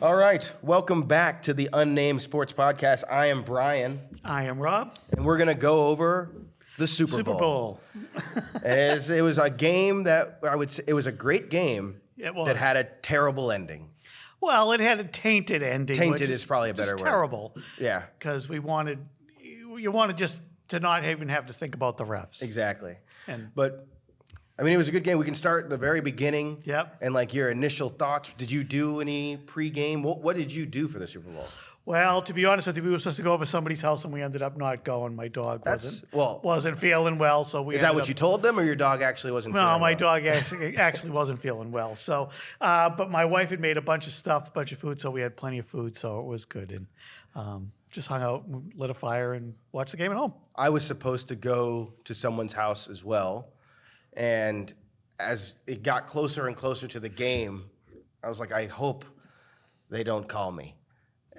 All right, welcome back to the Unnamed Sports Podcast. I am Brian, I am Rob. and we're going to go over the Super Bowl. It was a game that I would say it was a great game It was. that had a terrible ending. Well, it had a tainted ending. Tainted which is probably a better just word. Terrible. Yeah, Because you wanted just to not even have to think about the refs. exactly. And But I mean, it was a good game. We can start at the very beginning. Yep. And like your initial thoughts. Did you do any pregame? What did you do for the Super Bowl? well, to be honest with you, we were supposed to go over somebody's house and we ended up not going. My dog wasn't feeling well, so we. Is that what you told them, or your dog actually wasn't? No, feeling my well? dog actually wasn't feeling well. So, but my wife had made a bunch of stuff, a bunch of food, so we had plenty of food, so it was good. And just hung out, lit a fire, and watched the game at home. I was supposed to go to someone's house as well, and as it got closer and closer to the game, I was like, I hope they don't call me.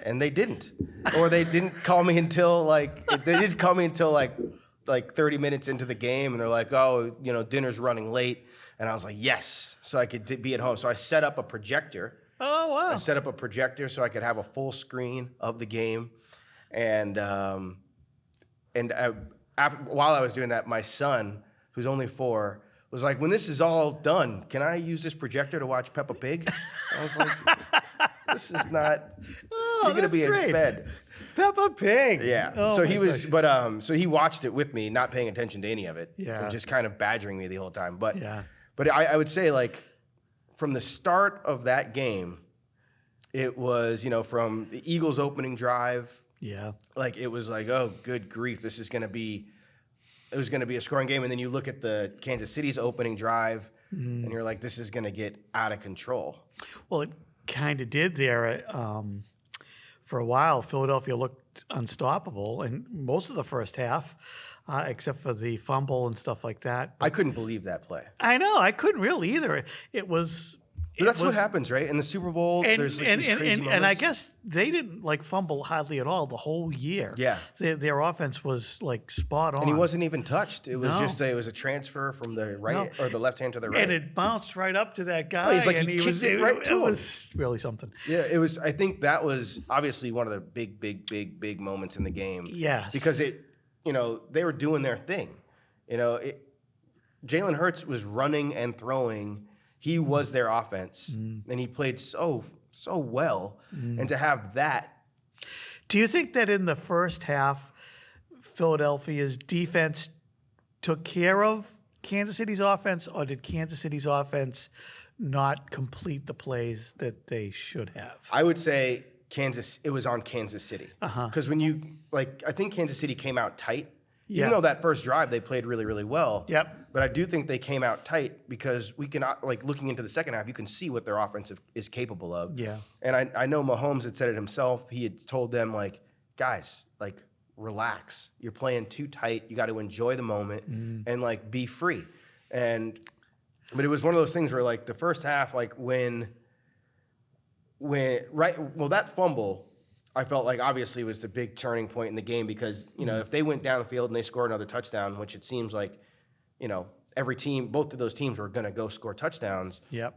And they didn't. Or they didn't call me until like 30 minutes into the game, and they're like, oh, dinner's running late. And I was like, yes, so I could be at home. So I set up a projector. Oh, wow. I set up a projector so I could have a full screen of the game. And while I was doing that, my son, who's only 4, was like, when this is all done, can I use this projector to watch Peppa Pig? I was like, this is not. You're gonna be great. in bed. Peppa Pig. Yeah. Oh, so my he was, gosh. so he watched it with me, not paying attention to any of it. Yeah. And just kind of badgering me the whole time. But Yeah. but I would say, like, from the start of that game, it was, from the Eagles' opening drive. Yeah. Like, it was like, oh, good grief, it was going to be a scoring game. And then you look at the Kansas City's opening drive, and you're like, this is going to get out of control. Well, it kind of did there. For a while, Philadelphia looked unstoppable, and most of the first half, except for the fumble and stuff like that. I couldn't believe that play. I know, I couldn't really either. It was. But that's what happens, right? In the Super Bowl, there's like these crazy moments. And I guess they didn't fumble hardly at all the whole year. Yeah. Their offense was like spot on. And he wasn't even touched. It was No. it was a transfer from the right or the left hand to the right. And it bounced right up to that guy. Oh, he's like, and he kicked it right to It him. was really something. Yeah, it was. I think that was obviously one of the big moments in the game. Yes. Because they were doing their thing. Jalen Hurts was running and throwing. He was their offense, and he played so well. And to have that. Do you think that in the first half, Philadelphia's defense took care of Kansas City's offense, or did Kansas City's offense not complete the plays that they should have? I would say it was on Kansas City. Because I think Kansas City came out tight. Yeah. Even though that first drive they played really, really well. Yep. But I do think they came out tight because we can, looking into the second half, you can see what their offense is capable of. Yeah. And I know Mahomes had said it himself. He had told them, like, guys, like, relax. You're playing too tight. You got to enjoy the moment and, like, be free. But it was one of those things where, like, the first half, like, that fumble, I felt like obviously was the big turning point in the game because, if they went down the field and they scored another touchdown, which it seems like, every team, both of those teams were going to go score touchdowns. Yep.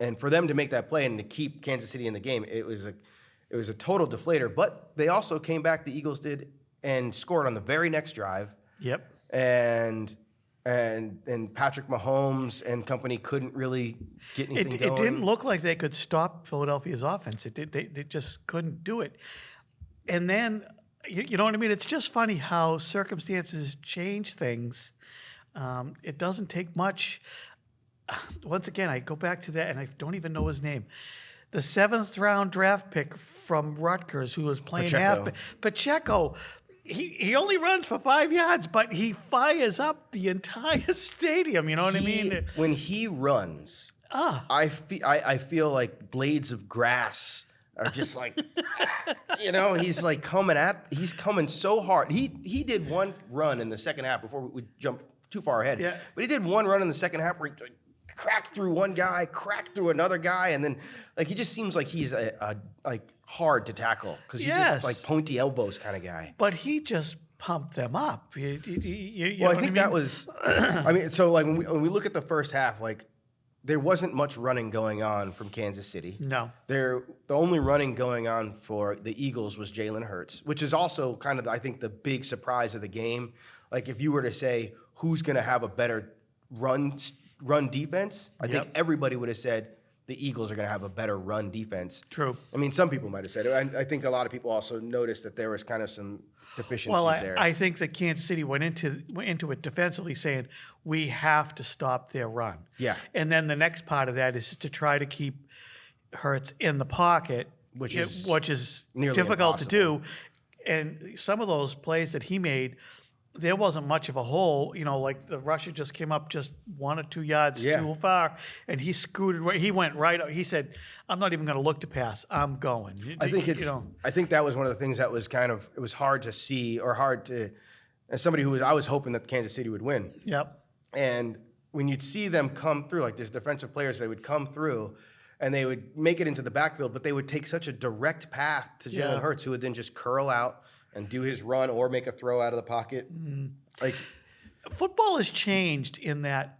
And for them to make that play and to keep Kansas City in the game, it was a total deflator. But they also came back, the Eagles did, and scored on the very next drive. Yep. And Patrick Mahomes and company couldn't really get anything going. It didn't look like they could stop Philadelphia's offense. They just couldn't do it. And then, you know what I mean? It's just funny how circumstances change things. It doesn't take much. Once again, I go back to that, and I don't even know his name. The 7th round draft pick from Rutgers, who was playing Pacheco. He only runs for 5 yards, but he fires up the entire stadium. You know what I mean? When he runs, I feel like blades of grass are just like, he's like he's coming so hard. He did one run in the second half before we jumped too far ahead. Yeah. But he did one run in the second half where he cracked through one guy, cracked through another guy, and then he just seems like he's hard to tackle because he's just like pointy elbows kind of guy. But he just pumped them up. I think that was. I mean, so like when we look at the first half, like there wasn't much running going on from Kansas City. No. The only running going on for the Eagles was Jalen Hurts, which is also kind of, I think, the big surprise of the game. Like, if you were to say who's going to have a better run defense, I think everybody would have said the Eagles are going to have a better run defense. True. I mean, some people might have said it. I think a lot of people also noticed that there was kind of some deficiencies there. I think that Kansas City went into it defensively saying, we have to stop their run. Yeah. And then the next part of that is to try to keep Hurts in the pocket, which is difficult to do. And some of those plays that he made, there wasn't much of a hole, like the rusher just came up just 1 or 2 yards too far, and he scooted. He went right up. He said, "I'm not even going to look to pass. I'm going." I think I think that was one of the things that was it was hard to see, or hard to, as somebody I was hoping that Kansas City would win. Yep. And when you'd see them come through, like these defensive players, they would come through, and they would make it into the backfield, but they would take such a direct path to Jalen Hurts, who would then just curl out and do his run or make a throw out of the pocket. Like, football has changed in that,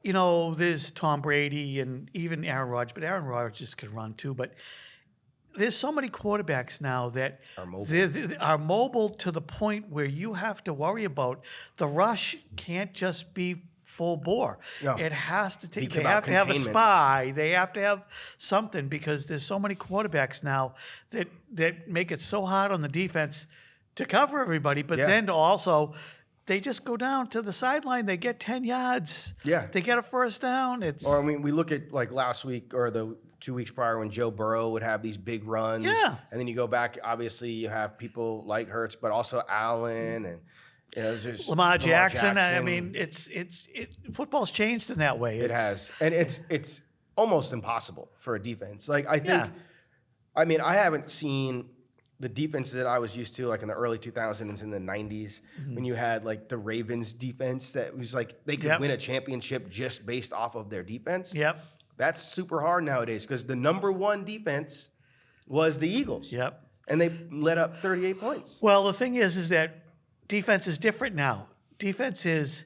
there's Tom Brady and even Aaron Rodgers, but Aaron Rodgers can run too. But there's so many quarterbacks now that are mobile to the point where you have to worry about the rush can't just be full bore. No. It has to take. They have to have a spy. They have to have something, because there's so many quarterbacks now that make it so hard on the defense to cover everybody. But then to also, they just go down to the sideline. They get 10 yards. Yeah, they get a first down. We look at like last week or the 2 weeks prior when Joe Burrow would have these big runs. Yeah, and then you go back. Obviously, you have people like Hurts, but also Allen and. Lamar Jackson. I mean, football's changed in that way. It has, and it's almost impossible for a defense. Like, I think, I mean, I haven't seen the defense that I was used to, like in the early 2000s and the 90s, when you had like the Ravens defense that was like they could win a championship just based off of their defense. Yep, that's super hard nowadays, because the number one defense was the Eagles. Yep, and they let up 38 points. Well, the thing is that defense is different now. Defense is,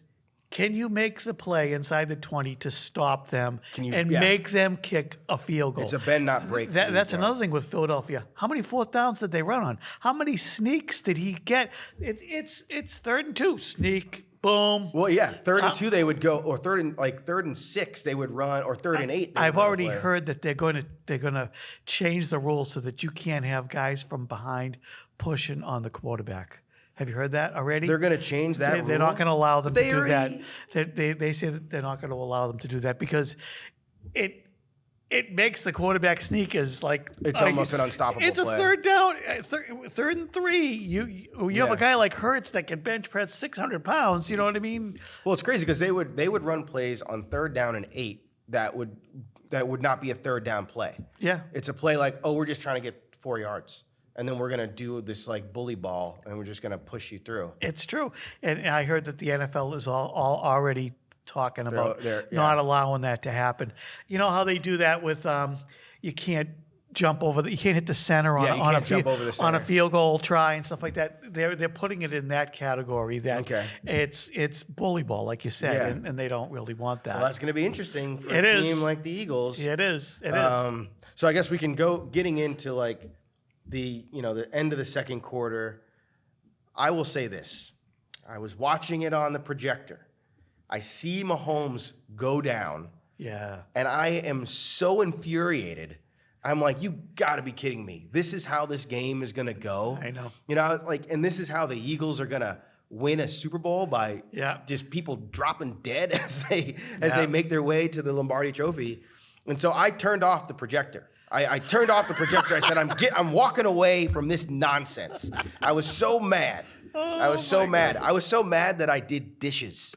can you make the play inside the 20 to stop them make them kick a field goal? It's a bend, not break. That's another thing with Philadelphia. How many fourth downs did they run on? How many sneaks did he get? It's 3rd and 2. Sneak, boom. Well, yeah, 3rd and 2 they would go, or 3rd and 6 they would run, or 3rd and 8. I've already heard that they're going to change the rules so that you can't have guys from behind pushing on the quarterback. Have you heard that already? They're going to change that rule? They're not going to allow them to do that. They say that they're not going to allow them to do that because it makes the quarterback sneak as like... It's almost an unstoppable play. It's a 3rd down, 3rd and 3. You have a guy like Hurts that can bench press 600 pounds. You know what I mean? Well, it's crazy because they would run plays on 3rd down and 8 that would not be a 3rd down play. Yeah. It's a play like, we're just trying to get 4 yards. And then we're going to do this like bully ball, and we're just going to push you through. It's true. And I heard that the NFL is all already talking about not allowing that to happen. You know how they do that with you can't jump over you can't hit the center on a field goal try and stuff like that. They're putting it in that category that it's bully ball, like you said, and they don't really want that. Well, that's going to be interesting for a team like the Eagles. It is. So I guess we can go getting into like the end of the second quarter. I will say this. I was watching it on the projector. I see Mahomes go down. Yeah. And I am so infuriated. I'm like, you got to be kidding me. This is how this game is going to go. I know. And this is how the Eagles are going to win a Super Bowl by just people dropping dead as they make their way to the Lombardi Trophy. And so I turned off the projector. I turned off the projector. I said, I'm walking away from this nonsense. I was so mad. I was so mad. I was so mad that I did dishes.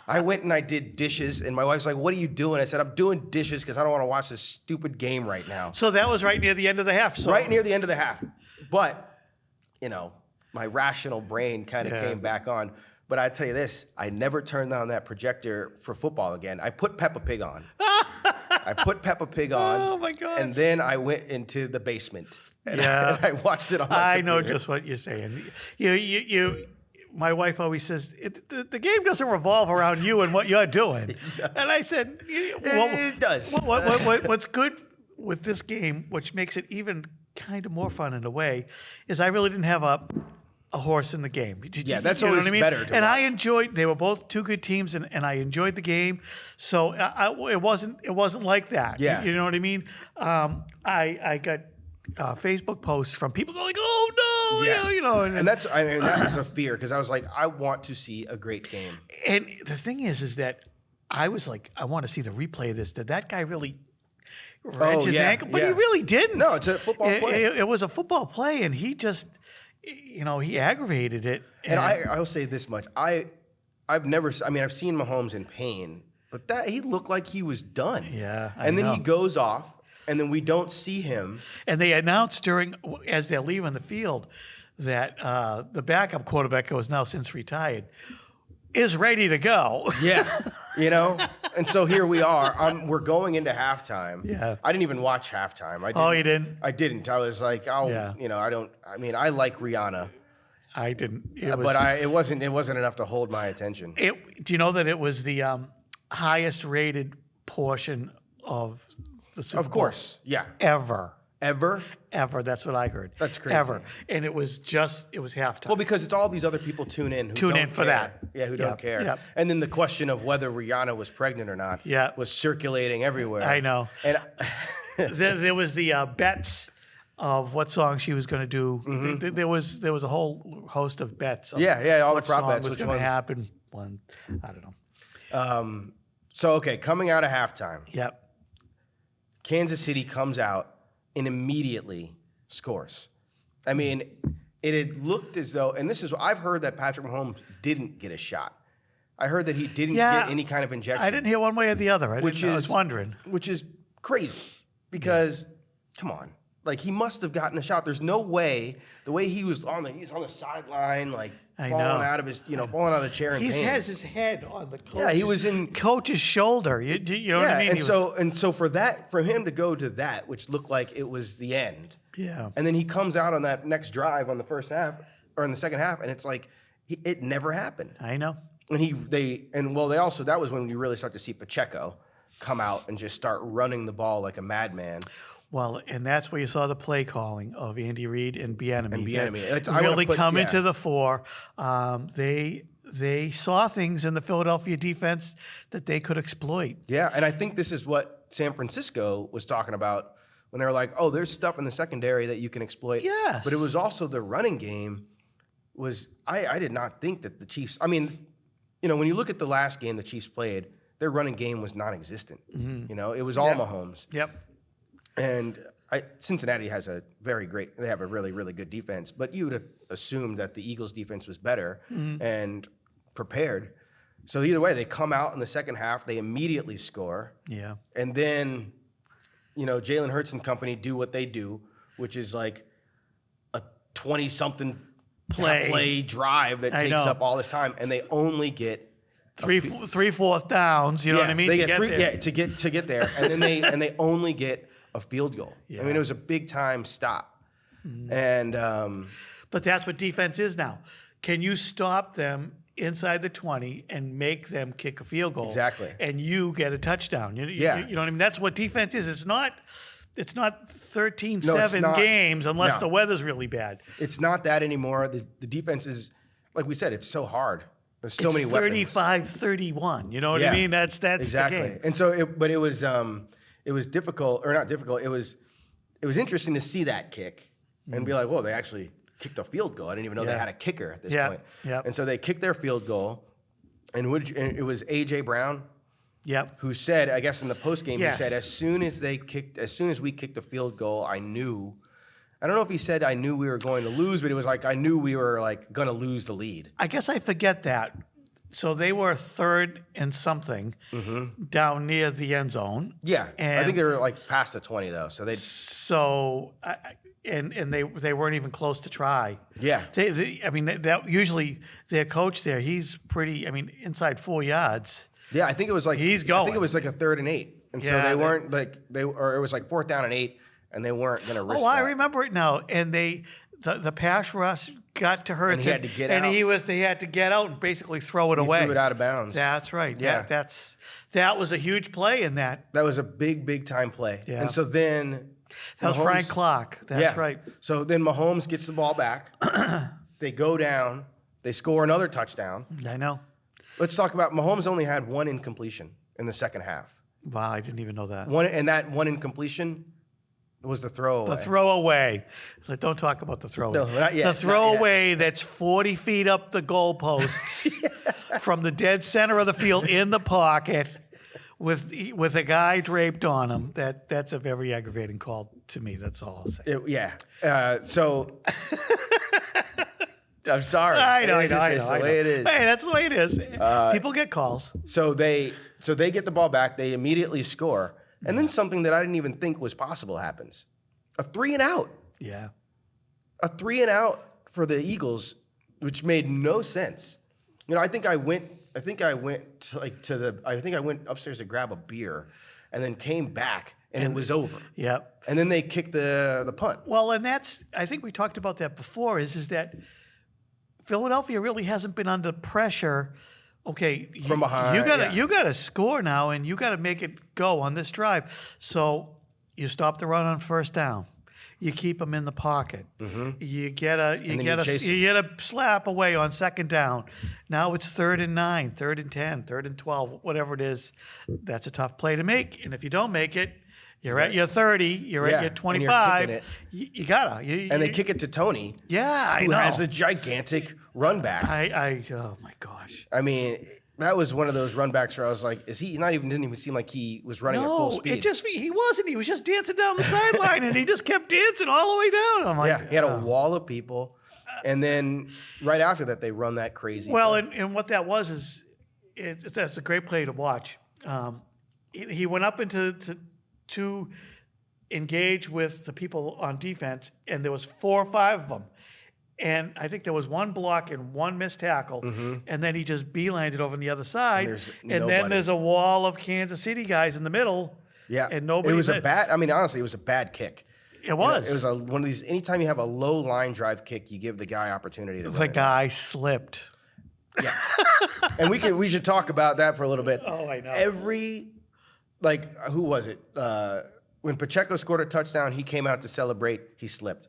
I went and I did dishes, and my wife's like, what are you doing? I said, I'm doing dishes because I don't want to watch this stupid game right now. So that was right near the end of the half. So. Right near the end of the half. But, my rational brain kind of came back on. But I tell you this, I never turned on that projector for football again. I put Peppa Pig on. Oh my God! And then I went into the basement and I watched it on my computer. I know just what you're saying. You my wife always says, the game doesn't revolve around you and what you're doing. And I said, It does. What's good with this game, which makes it even kind of more fun in a way, is I really didn't have a horse in the game. Yeah, that's you know always what I mean? better to And watch. I enjoyed. They were both two good teams, and I enjoyed the game. So it wasn't like that. Yeah. You know what I mean? I got Facebook posts from people going, "Oh no!" Yeah. You know, And that was a fear because I was like, I want to see a great game. And the thing is that I was like, I want to see the replay of this. Did that guy really wrench his ankle? But he really didn't. No, it's a football play. It was a football play, and he just, he aggravated it. And I'll say this much: I've never. I mean, I've seen Mahomes in pain, but that he looked like he was done. Yeah, and then he goes off, and then we don't see him. And they announced as they're leaving the field that the backup quarterback, who is now since retired, is ready to go. Yeah, and so here we are. We're going into halftime. Yeah. I didn't even watch halftime. Oh, you didn't? I didn't. I was like, Yeah. I don't. I mean, I like Rihanna, I didn't. it wasn't enough to hold my attention. Do you know that it was the highest rated portion of the Super Bowl? Of course, yeah. Ever. Ever? That's what I heard. That's crazy. Ever. And it was halftime. Well, because it's all these other people tune in who don't for care. that. Yeah, who Yep, don't care. yep. And then the question of whether Rihanna was pregnant or not Yeah. was circulating everywhere. I know. And there was the bets of what song she was going to do. Mm-hmm. There was a whole host of bets. Of Yeah, all the what prop song bets, was which going to ones? happen. One, I don't know. so, okay, coming out of halftime, Yep. Kansas City comes out and immediately scores. I mean, it had looked as though, and this is, I've heard that Patrick Mahomes didn't get a shot. I heard that he didn't get any kind of injection. I didn't hear one way or the other. I was wondering. Which is crazy because, come on, like he must have gotten a shot. There's no way, the way he was he's on the sideline, like falling out of his, falling out of the chair in He pain. has his head on the coach's, Yeah, he was in coach's shoulder. You know what I mean? and so for him to go to that, which looked like it was the end, Yeah. and then he comes out on that next drive on the first half or in the second half, and it's like it never happened. I know. And they also, that was when you really start to see Pacheco come out and just start running the ball like a madman. Well, and that's where you saw the play calling of Andy Reid and Bieniemy. I wanna Really put- come yeah. into the fore. They saw things in the Philadelphia defense that they could exploit. Yeah, and I think this is what San Francisco was talking about when they were like, oh, there's stuff in the secondary that you can exploit. Yes. But it was also the running game was, I did not think that the Chiefs, I mean, when you look at the last game the Chiefs played, their running game was non-existent. It was all Mahomes. Yep. And Cincinnati has they have a really, really good defense, but you would have assumed that the Eagles' defense was better and prepared. So either way, they come out in the second half, they immediately score. Yeah. And then, Jalen Hurts and company do what they do, which is like a 20-something play drive that takes up all this time, and they only get Three fourth downs, you know what I mean? They to get get three, there. to get there, and then they only get a field goal. I mean, it was a big time stop, and But that's what defense is now. Can you stop them inside the 20 and make them kick a field goal? Exactly. And you get a touchdown. You know what I mean? That's what defense is. It's not 13-7 games unless the weather's really bad. It's not that anymore. The defense is, like we said, it's so hard. There's so many weapons. 35-31. You know what I mean? That's exactly. the game. And so, it was difficult, or not difficult. It was interesting to see that kick and be like, whoa, they actually kicked a field goal. I didn't even know they had a kicker at this point. Yep. And so they kicked their field goal, and it was A.J. Brown. Yep. Who said, I guess in the post game, Yes. he said, as soon as we kicked the field goal, I knew. I don't know if he said I knew we were going to lose, but it was like I knew we were like going to lose the lead. I guess I forget that. So they were third and something down near the end zone. Yeah, And I think they were like past the 20 though. So they weren't even close to try. Yeah. That usually their coach there, he's pretty. Inside 4 yards. Yeah, I think it was like He's I going. think it was like a 3rd and 8, and so they weren't like or it was like 4th down and 8, and they weren't going to risk. Oh, I that. remember it now. And the pass rush got to Hurts. And he had to get and out. he had to get out and basically throw it He away. threw it out of bounds. That's right. Yeah. That was a huge play in that. That was a big time play. Yeah. And so then That was Frank Clark. That's right. So then Mahomes gets the ball back. They go down. They score another touchdown. I know. Let's talk about Mahomes only had one incompletion in the second half. Wow, I didn't even know that. And that one incompletion was the throwaway. The throwaway. Don't talk about the throwaway. No, not yet, The throwaway that's 40 feet up the goalposts from the dead center of the field in the pocket with a guy draped on him. That's a very aggravating call to me. That's all I'll say. So I'm sorry. I know. It's the way it is. Hey, that's the way it is. People get calls. So they get the ball back. They immediately score. And then something that I didn't even think was possible happens. A 3-and-out. Yeah. A 3-and-out for the Eagles, which made no sense. You know, I think I went upstairs to grab a beer and then came back and it was over. Yep. And then they kicked the punt. Well, and I think we talked about that before, is that Philadelphia really hasn't been under pressure. Okay, From behind, you gotta score now, and you gotta make it go on this drive. So you stop the run on first down. You keep them in the pocket. Mm-hmm. You get a slap away on second down. Now it's 3rd and 9, 3rd and 10, 3rd and 12, whatever it is. That's a tough play to make, and if you don't make it, you're at your 30, you're at your 25. And you gotta. And they kick it to Tony. Yeah, I who know. has a gigantic run back. Oh my gosh. I mean, that was one of those run backs where I was like, didn't even seem like he was running at full speed. He wasn't. He was just dancing down the sideline, and he just kept dancing all the way down. I'm like, he had a wall of people. And then right after that, they run that crazy Well, play. and what that was is, that's a great play to watch. He went up to engage with the people on defense, and there was 4 or 5 of them. And I think there was one block and one missed tackle, and then he just beelined it over on the other side. And then there's a wall of Kansas City guys in the middle. Yeah, and nobody. It was honestly, it was a bad kick. It was. It was one of these. Anytime you have a low line drive kick, you give the guy opportunity to. The guy slipped. Yeah, and we should talk about that for a little bit. Oh, I know. Who was it? When Pacheco scored a touchdown, he came out to celebrate. He slipped.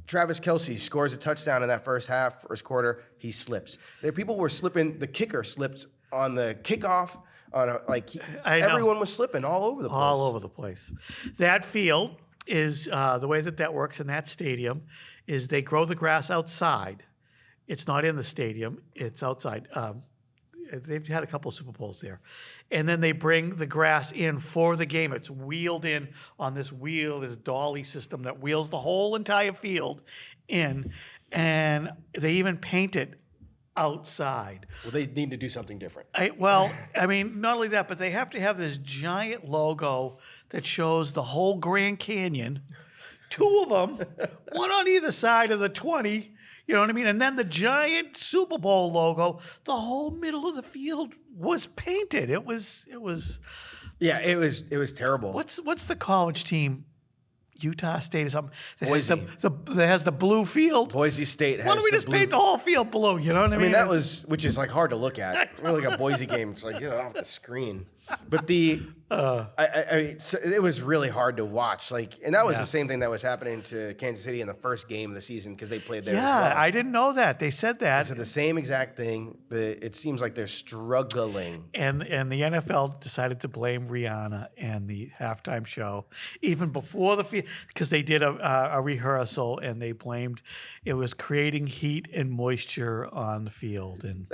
Travis Kelce scores a touchdown in that first quarter. He slips. People were slipping. The kicker slipped on the kickoff. Everyone was slipping all over the place. All over the place. That field is the way that works in that stadium is they grow the grass outside. It's not in the stadium. It's outside. They've had a couple of Super Bowls there. And then they bring the grass in for the game. It's wheeled in on this dolly system that wheels the whole entire field in. And they even paint it outside. Well, they need to do something different. Not only that, but they have to have this giant logo that shows the whole Grand Canyon. 2 of them, one on either side of the 20. You know what I mean? And then the giant Super Bowl logo, the whole middle of the field was painted. It was. Yeah, it was terrible. What's the college team? Utah State or something that Boise. has the blue field. Boise State has. Why don't we just paint the whole field blue? You know what I mean? I mean, which is like hard to look at. Really, like a Boise game, it's like get it off the screen. But it was really hard to watch. And that was the same thing that was happening to Kansas City in the first game of the season because they played there as well. I didn't know that. They said that. They said the same exact thing. It seems like they're struggling. And the NFL decided to blame Rihanna and the halftime show even before the field because they did a rehearsal and they blamed it was creating heat and moisture on the field. And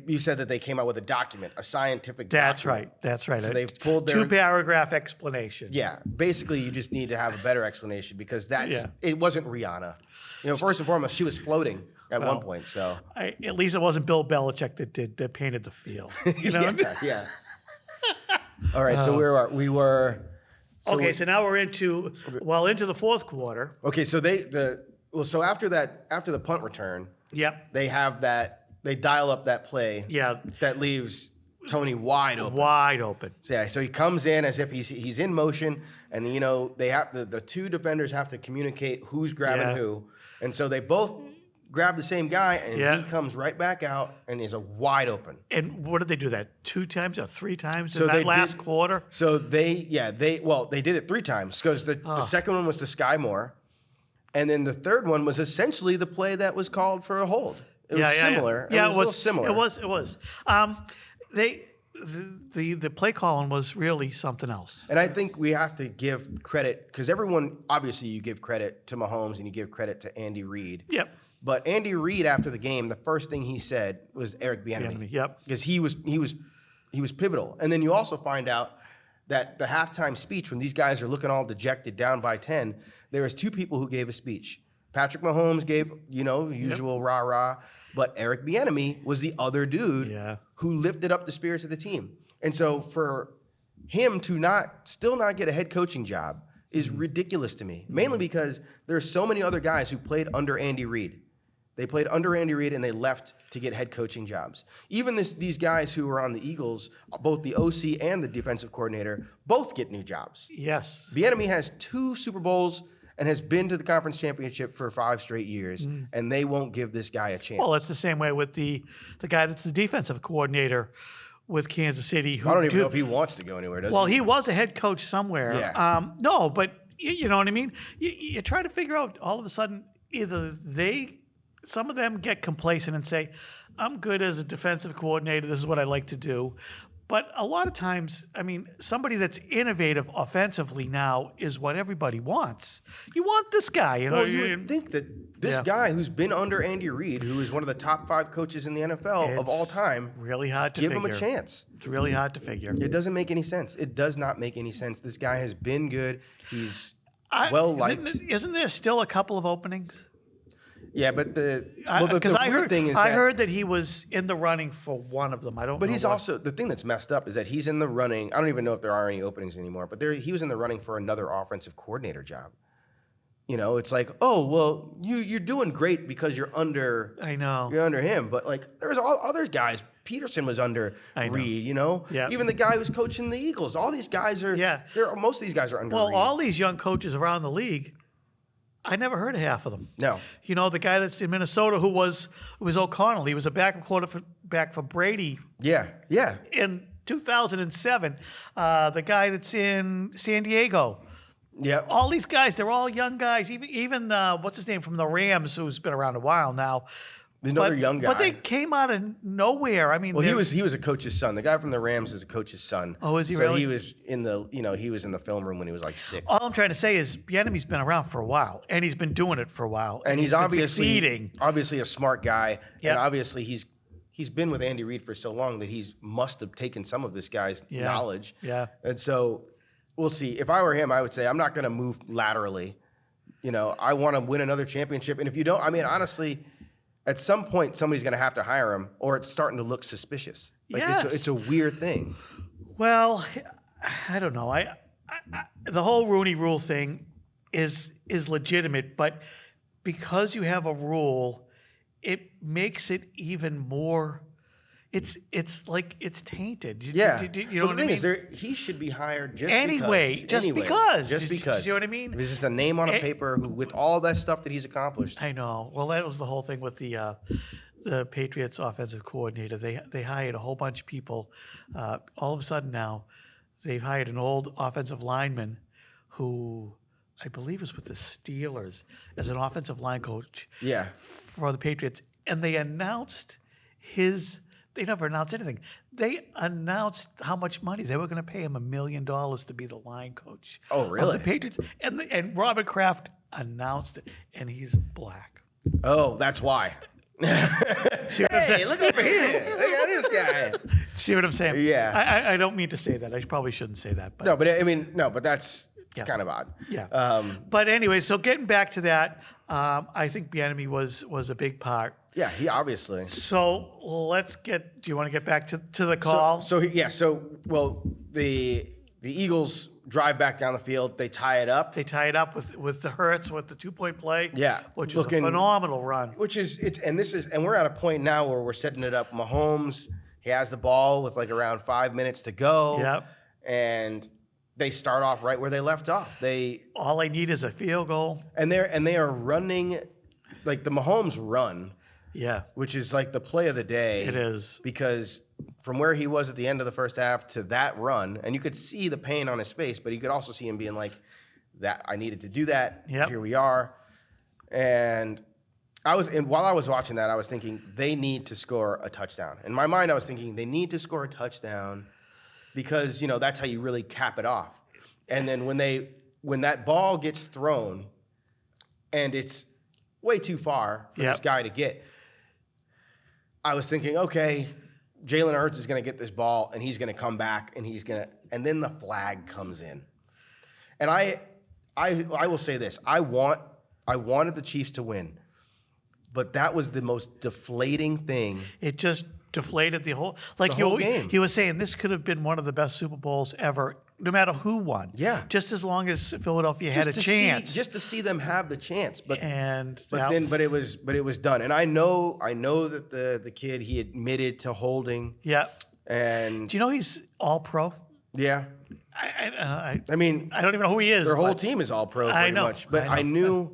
you said that they came out with a document, a scientific document. That's right. So they pulled their 2-paragraph explanation. Yeah, basically, you just need to have a better explanation because it wasn't Rihanna. First and foremost, she was floating at one point. So at least it wasn't Bill Belichick that painted the field. You know? Yeah. All right, so we were. So now we're into the fourth quarter. Okay, so so after the punt return, they have they dial up that play. Yeah, that leaves Tony wide open. So he comes in as if he's in motion, and they have the 2 defenders have to communicate who's grabbing who, And so they both grab the same guy, and Yeah. he comes right back out and is a wide open. And what did they do that 2 times or 3 times So in they that last did- quarter? So they did it 3 times because the second one was to Sky Moore, and then the third one was essentially the play that was called for a hold. It was similar. Yeah, it was similar. It was. The play calling was really something else. And I think we have to give credit because everyone, obviously, you give credit to Mahomes and you give credit to Andy Reid. Yep. But Andy Reid, after the game, the first thing he said was Eric Bieniemy. Yep. Because he was pivotal. And then you also find out that the halftime speech, when these guys are looking all dejected, down by 10, there was 2 people who gave a speech. Patrick Mahomes gave, usual rah-rah, but Eric Bieniemy was the other dude who lifted up the spirits of the team. And so for him to still not get a head coaching job is ridiculous to me, mainly because there are so many other guys who played under Andy Reid. They played under Andy Reid and they left to get head coaching jobs. Even these guys who were on the Eagles, both the OC and the defensive coordinator, both get new jobs. Yes. Bieniemy has 2 Super Bowls and has been to the conference championship for 5 straight years, and they won't give this guy a chance. Well, it's the same way with the guy that's the defensive coordinator with Kansas City. I don't even know if he wants to go anywhere, does Well, he? he was a head coach somewhere. Yeah. No, but you know what I mean? You try to figure out all of a sudden either some of them get complacent and say, I'm good as a defensive coordinator. This is what I like to do. But a lot of times, I mean, somebody that's innovative offensively now is what everybody wants. You want this guy, you know. Well, you would think that this guy who's been under Andy Reid, who is one of the top 5 coaches in the NFL of all time, really hard to give figure. him a chance. It's really hard to figure. It doesn't make any sense. It does not make any sense. This guy has been good. He's well liked. Isn't there still a couple of openings? Yeah, but the I weird heard thing is I heard that he was in the running for one of them. I don't. But know he's what. also, the thing that's messed up is that he's in the running. I don't even know if there are any openings anymore, but he was in the running for another offensive coordinator job. It's like, oh, well, you're doing great because you're under. I know. You're under him, but there's all other guys. Peterson was under Reid, Yeah. Even the guy who's coaching the Eagles. All these guys are. Yeah. Most of these guys are under. Well, Reid. all these young coaches around the league, I never heard of half of them. No. The guy that's in Minnesota who was O'Connell. He was a backup quarterback for Brady. Yeah. Yeah. In 2007, the guy that's in San Diego. Yeah. All these guys, they're all young guys. Even what's his name from the Rams, who's been around a while now. Another young guy. But they came out of nowhere. I mean, well, he was a coach's son. The guy from the Rams is a coach's son. Oh, is he so really? He was in the film room when he was 6. All I'm trying to say is Bieniemy's been around for a while, and he's been doing it for a while, and he's been obviously succeeding. Obviously a smart guy, Yep. and obviously he's been with Andy Reid for so long that he must have taken some of this guy's knowledge. Yeah. And so we'll see. If I were him, I would say I'm not going to move laterally. I want to win another championship, and if you don't, I mean, honestly. At some point, somebody's going to have to hire him, or it's starting to look suspicious. Yes. It's a weird thing. Well, I don't know. The whole Rooney Rule thing is legitimate, but because you have a rule, it makes it even more. It's like it's tainted. Yeah. You know what I mean? He should be hired just Anyway, because. just because. Just because. You know what I mean? It's just a name on a paper with all that stuff that he's accomplished. I know. Well, that was the whole thing with the Patriots offensive coordinator. They hired a whole bunch of people. All of a sudden now, they've hired an old offensive lineman who I believe was with the Steelers as an offensive line coach. Yeah. For the Patriots, and they announced his. They never announced anything. They announced how much money they were going to pay him $1 million to be the line coach. Oh, really? Of the Patriots, and Robert Kraft announced it, and he's black. Oh, that's why. Hey, look over here. Look at this guy. See what I'm saying? Yeah. I don't mean to say that. I probably shouldn't say that. But No, but I mean, but that's kind of odd. Yeah. But anyway, so getting back to that, I think Bieniemy was a big part. Yeah, he obviously. So let's get. Do you want to get back to the call? So the Eagles drive back down the field. They tie it up. They tie it up with the Hurts with the 2-point play. Yeah, which was a phenomenal run. And we're at a point now where we're setting it up. Mahomes, he has the ball with around 5 minutes to go. Yep. And they start off right where they left off. All they need is a field goal. And they are running like the Mahomes run, Yeah, which is like the play of the day. it is. Because from where he was at the end of the first half to that run, and you could see the pain on his face, but you could also see him being like, "That I needed to do that. Yep. Here we are." And while I was watching that, I was thinking they need to score a touchdown. In my mind, I was thinking they need to score a touchdown because that's how you really cap it off. And then when that ball gets thrown, and it's way too far for this guy to get, I was thinking, okay, Jalen Hurts is going to get this ball, and he's going to come back, and then the flag comes in. And I will say this: I wanted the Chiefs to win, but that was the most deflating thing. It just deflated the whole game. He was saying this could have been one of the best Super Bowls ever, no matter who won. Yeah. Just as long as Philadelphia had a chance. Just to see them have the chance. But it was done. And I know that the kid, he admitted to holding. Yeah. And do you know he's all pro? Yeah. I mean, I don't even know who he is. Their whole team is all pro pretty much. But I knew,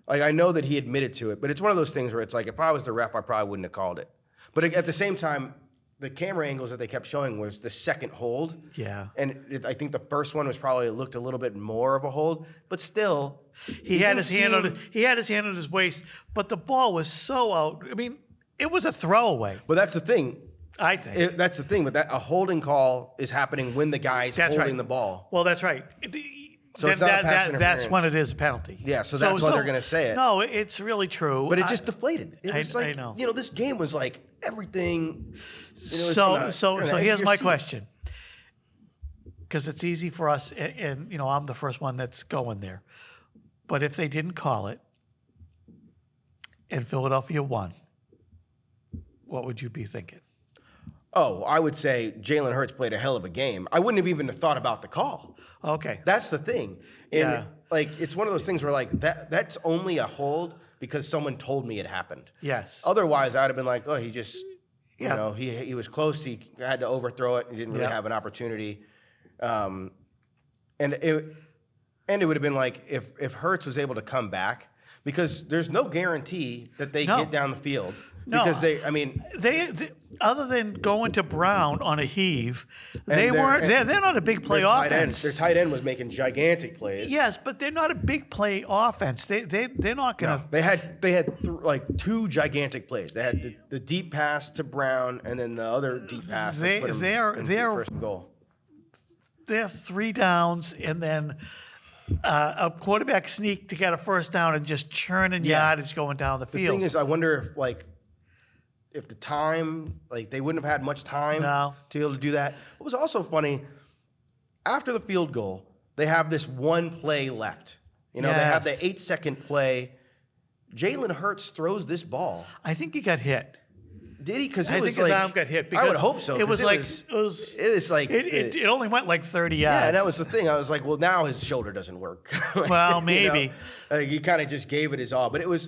I know that he admitted to it. But it's one of those things where it's like, if I was the ref, I probably wouldn't have called it. But at the same time, the camera angles that they kept showing was the second hold. Yeah. And I think the first one looked a little bit more of a hold, but still. He had his hand on his waist, but the ball was so out. I mean, it was a throwaway. But that's the thing. I think. That's the thing. But a holding call is happening when the guy's holding the ball. Well, that's right. So it's not a pass interference. That's when it is a penalty. Yeah, so that's why they're going to say it. No, it's really true. But it just deflated. It was I know. This game was like everything. So here's my question. Because it's easy for us, and I'm the first one that's going there. But if they didn't call it, and Philadelphia won, what would you be thinking? Oh, I would say Jalen Hurts played a hell of a game. I wouldn't have even thought about the call. Okay. That's the thing. And it's one of those things where that's only a hold because someone told me it happened. Yes. Otherwise, I'd have been like, oh, he just, he was close. He had to overthrow it. He didn't really have an opportunity. And it would have been like if Hurts was able to come back, because there's no guarantee that they get down the field. Because they other than going to Brown on a heave, they're not a big play offense. Their tight end was making gigantic plays. Yes, but they're not a big play offense. They're not going to. They had two gigantic plays. They had the deep pass to Brown, and then the other deep pass that put them in the first goal. They're 3 downs, and then a quarterback sneak to get a first down and just churning yardage going down the field. The thing is, I wonder if the time, they wouldn't have had much time to be able to do that. What was also funny, after the field goal, they have this one play left. They have the 8-second play. Jalen Hurts throws this ball. I think he got hit. Did he? Because I think his arm got hit. Because I would hope so. It was it only went like 30 yards. Yeah, and that was the thing. I was like, well, now his shoulder doesn't work. Well, maybe. He kind of just gave it his all. But it was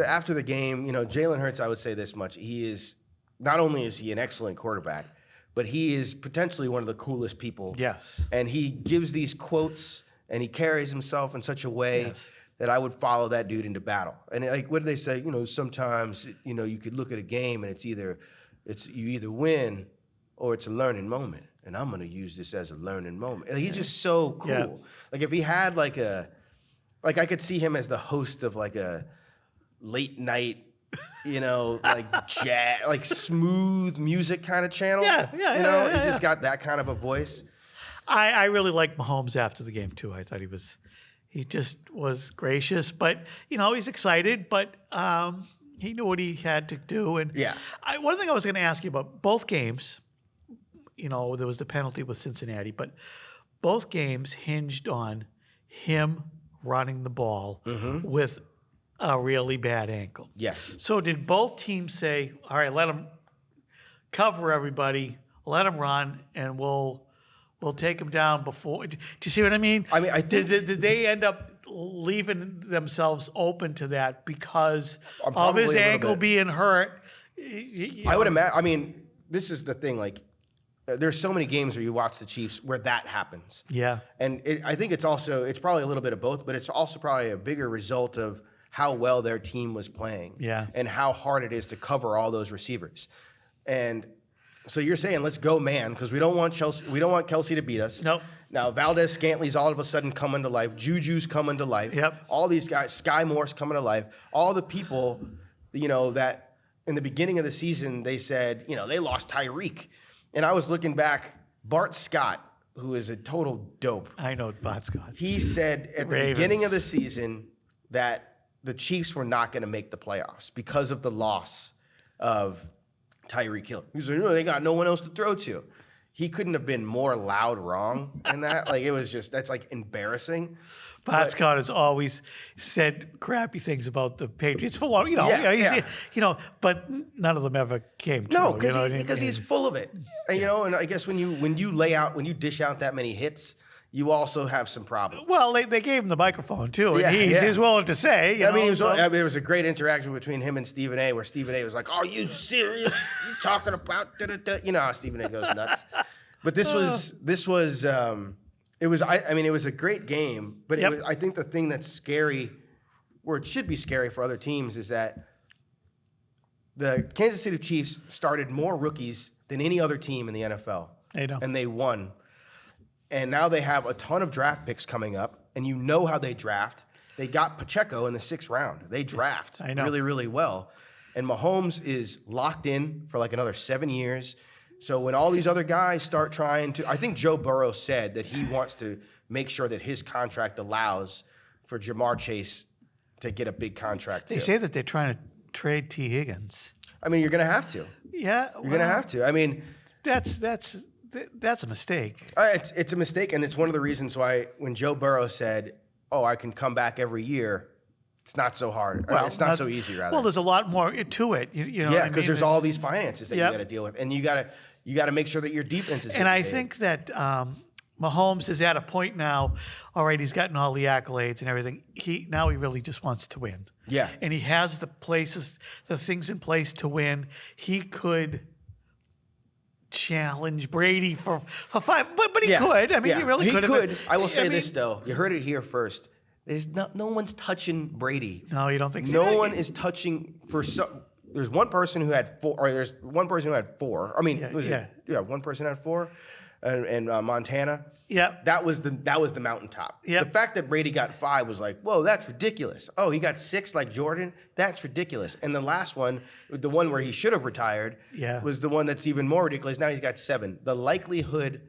after the game. Jalen Hurts, I would say this much: he is not only is he an excellent quarterback, but he is potentially one of the coolest people. Yes. And he gives these quotes, and he carries himself in such a way that I would follow that dude into battle. And what do they say? Sometimes you could look at a game and you either win or it's a learning moment. And I'm gonna use this as a learning moment. And he's just so cool. Yeah. Like if he had I could see him as the host of a late night, jazz, smooth music kind of channel. Yeah. He's just got that kind of a voice. I really liked Mahomes after the game too. I thought he just was gracious, but he's excited, but he knew what he had to do. And one thing I was going to ask you about both games, there was the penalty with Cincinnati, but both games hinged on him running the ball with a really bad ankle. Yes. So did both teams say, all right, let him cover everybody, let him run, and we'll take him down before. Do you see what I mean? I mean, I think did they end up leaving themselves open to that because of his ankle being hurt? I would imagine. I mean, this is the thing. There's so many games where you watch the Chiefs where that happens. Yeah. And I think it's probably a little bit of both, but it's also probably a bigger result of how well their team was playing. Yeah. And how hard it is to cover all those receivers. And so you're saying let's go man because we don't want Kelsey to beat us. Nope. Now Valdez Scantley's all of a sudden coming to life. Juju's coming to life. Yep. All these guys, Sky Moore's coming to life. All the people, that in the beginning of the season they said, they lost Tyreek. And I was looking back, Bart Scott, who is a total dope. I know Bart Scott. He said at the Ravens. beginning of the season that the Chiefs were not going to make the playoffs because of the loss of Tyreek Hill. He was like, they got no one else to throw to. He couldn't have been more loud wrong in that. Like, it was just, that's like embarrassing. Bart Scott has always said crappy things about the Patriots for one, but none of them ever came true. No, because he's full of it. And, and I guess when you dish out that many hits, you also have some problems. Well, they gave him the microphone too, and Yeah, he's willing to say. There was a great interaction between him and Stephen A. where Stephen A. was like, "Are you serious? You talking about da-da-da?" You know how Stephen A. goes nuts. But it was a great game. But I think the thing that's scary, or it should be scary for other teams, is that the Kansas City Chiefs started more rookies than any other team in the NFL. I know. And they won. And now they have a ton of draft picks coming up, and you know how they draft. They got Pacheco in the 6th round. They draft really, really well. And Mahomes is locked in for like another 7 years. So when all these other guys start trying to, I think Joe Burrow said that he wants to make sure that his contract allows for Jamar Chase to get a big contract too. They say that they're trying to trade T. Higgins. I mean, you're going to have to. Yeah. You're going to have to. I mean, that's a mistake. It's a mistake, and it's one of the reasons why when Joe Burrow said, "Oh, I can come back every year," it's not so hard. Well, it's not so easy, rather. Well, there's a lot more to it. Yeah, because there's all these finances that you got to deal with, and you got to make sure that your defense is. And I think that Mahomes is at a point now. All right, he's gotten all the accolades and everything. He really just wants to win. Yeah, and he has the things in place to win. He could challenge Brady for 5, but he could. I mean, he really could. He could. I will say this though. You heard it here first. There's no one's touching Brady. No, you don't think so? No one is touching there's one person who had 4, or there's one person who had 4. I mean, one person had 4, and Montana. Yeah, that was the mountaintop. Yeah, the fact that Brady got 5 was like, whoa, that's ridiculous. Oh, he got 6 like Jordan. That's ridiculous. And the last one, the one where he should have retired, was the one that's even more ridiculous. Now he's got 7. The likelihood,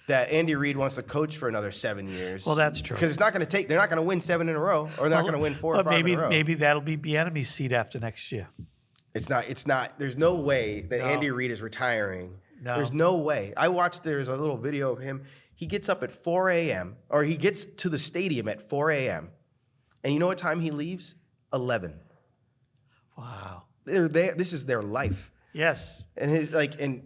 that Andy Reid wants to coach for another 7 years. Well, that's true. Because it's not going to they're not going to win 7 in a row, or they're not going to win 4 or 5 in a row. Maybe that'll be Bieniemy's seat after next year. It's not. There's no way that Andy Reid is retiring. No. There's no way. There's a little video of him. He gets up at 4 a.m., or he gets to the stadium at 4 a.m., and you know what time he leaves? 11. Wow. This is their life. Yes. And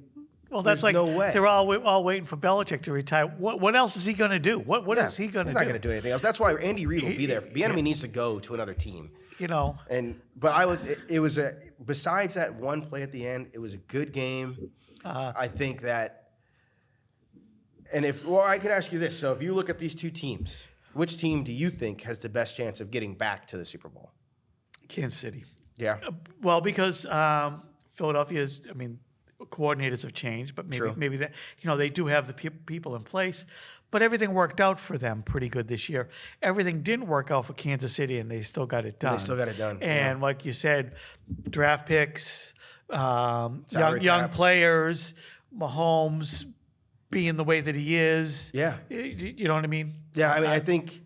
well, that's like no way. They're all waiting for Belichick to retire. What else is he going to do? What is he going to do? He's not going to do anything else. That's why Andy Reid will be there. Bieniemy needs to go to another team. Besides that one play at the end, it was a good game. I think that. I could ask you this. So if you look at these two teams, which team do you think has the best chance of getting back to the Super Bowl? Kansas City. Yeah. Well, because Philadelphia's, coordinators have changed, but maybe that, they do have the people in place, but everything worked out for them pretty good this year. Everything didn't work out for Kansas City, and they still got it done. And like you said, draft picks, young players, Mahomes being the way that he is. Yeah. You know what I mean? Yeah, I think,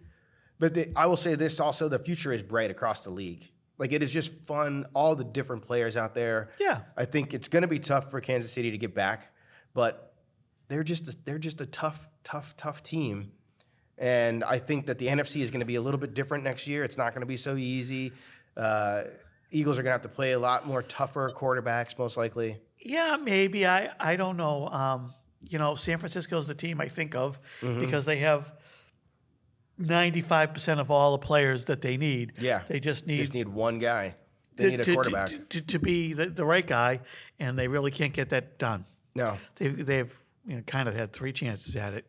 but I will say this also, the future is bright across the league. Like, it is just fun, all the different players out there. Yeah. I think it's going to be tough for Kansas City to get back, but they're just a tough team. And I think that the NFC is going to be a little bit different next year. It's not going to be so easy. Eagles are going to have to play a lot more tougher quarterbacks, most likely. Yeah, maybe. I don't know. San Francisco is the team I think of because they have 95% of all the players that they need. Yeah. They just need one guy. They need a quarterback. To be the right guy, and they really can't get that done. No. They've kind of had 3 chances at it.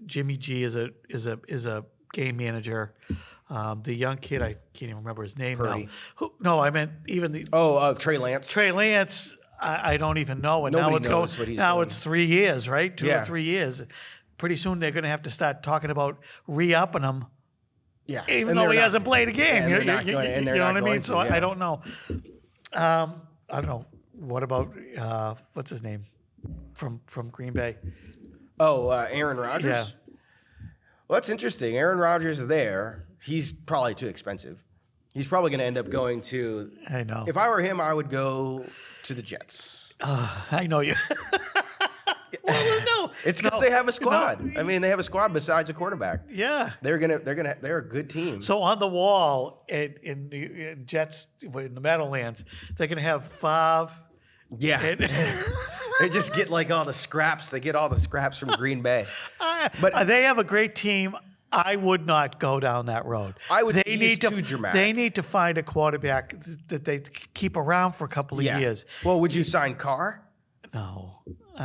Jimmy G is a game manager. The young kid, I can't even remember his name Purdy. now. No, I meant even the Trey Lance. Trey Lance. I don't even know. And Nobody now it's knows going. what he's now doing. it's 3 years, right? 2 Yeah. or 3 years. Pretty soon they're going to have to start talking about re-upping him, Yeah, even and though they're he not- hasn't played a game. and they're not going- and they're you know not what I going mean? to, So yeah. I don't know. I don't know. What about what's his name from Green Bay? Aaron Rodgers. Yeah. Well, that's interesting. Aaron Rodgers is there. He's probably too expensive. He's probably going to end up going to. I know. If I were him, I would go to the Jets. I know you. Well, no, It's because they have a squad. I mean, they have a squad besides a quarterback. Yeah. They're a good team. So on the wall in Jets in the Meadowlands, they're going to have Favre. Yeah. And, They just get like all the scraps. They get all the scraps from Green Bay. but they have a great team. I would not go down that road. I would. They He's too dramatic. They need to find a quarterback that they keep around for a couple of years. Well, would you sign Carr? No. So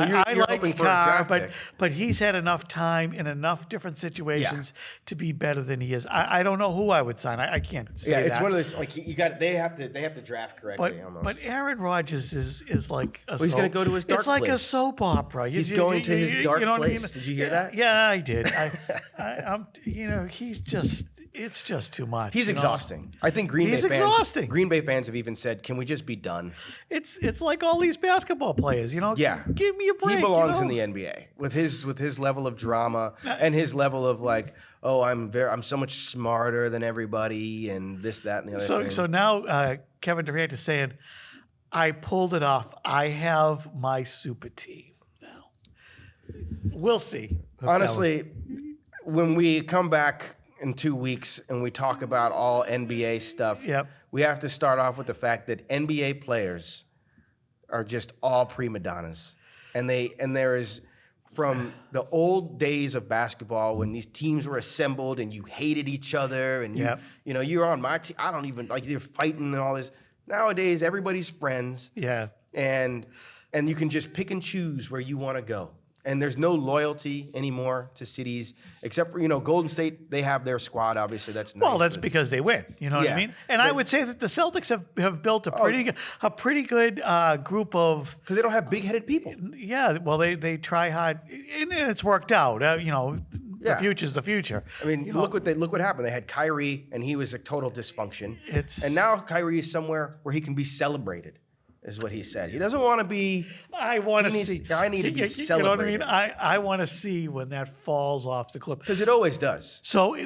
you're I like hoping for a Carr, draft pick. but he's had enough time in enough different situations to be better than he is. I don't know who I would sign. I can't say Yeah, that. it's one of those like you got. They have to draft correctly. almost. But Aaron Rodgers is like a he's gonna go to his dark It's like a place. soap opera. He's going to his dark know what I mean? place. Did you hear that? Yeah, I did. I'm he's just it's just too much. He's you know? exhausting. I think Green He's Bay fans. exhausting. Green Bay fans have even said, "Can we just be done?" It's like all these basketball players. Yeah, give me a break. He belongs in you know? the NBA with his level of drama and his level of like, oh, I'm so much smarter than everybody and this, that, and the other thing. So now Kevin Durant is saying, I pulled it off. I have my super team now. We'll see. Honestly, when we come back in 2 weeks and we talk about all NBA stuff, Yep. we have to start off with the fact that NBA players are just all prima donnas. And there is from the old days of basketball when these teams were assembled and you hated each other and Yep. you're on my team. I don't even like you're fighting and all this. Nowadays, everybody's friends. Yeah. And you can just pick and choose where you want to go. And there's no loyalty anymore to cities, except for, Golden State, they have their squad, obviously. That's nice. Well, that's because they win. You know what I Yeah. mean? And I would say that the Celtics have built a pretty good group of. Because they don't have big-headed people. Yeah, well, they try hard, and it's worked out. The Yeah. future's the future. I mean, look what happened. They had Kyrie, and he was a total dysfunction. And now Kyrie is somewhere where he can be celebrated, is what he said. He doesn't want to be. I want to see. I need to be You know what I mean? celebrated. I want to see when that falls off the cliff. Because it always does. So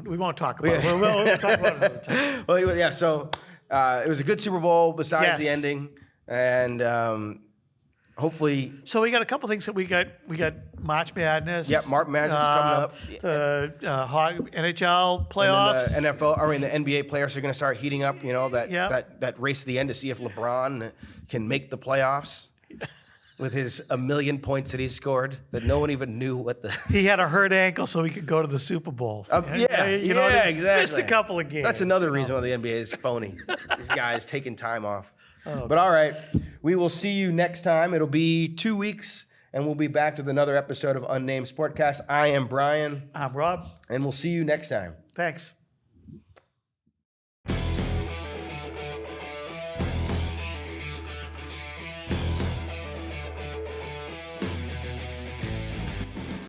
we won't talk about it. We'll talk about it another time. Well, yeah. So it was a good Super Bowl besides Yes. the ending, and hopefully. So we got a couple things that we got March Madness. Yep, March Madness coming up. The NHL playoffs. And then the NBA players are going to start heating up. Yeah. That race to the end to see if LeBron can make the playoffs with his 1 million points that he scored that no one even knew what the. He had a hurt ankle, so he could go to the Super Bowl. You know what I mean? Exactly. Missed Exactly. a couple of games. That's another reason why the NBA is phony. These guys taking time off. Oh, But all right, we will see you next time. It'll be 2 weeks, and we'll be back with another episode of Unnamed Sportcast. I am Brian, I'm Rob. and we'll see you next time. Thanks.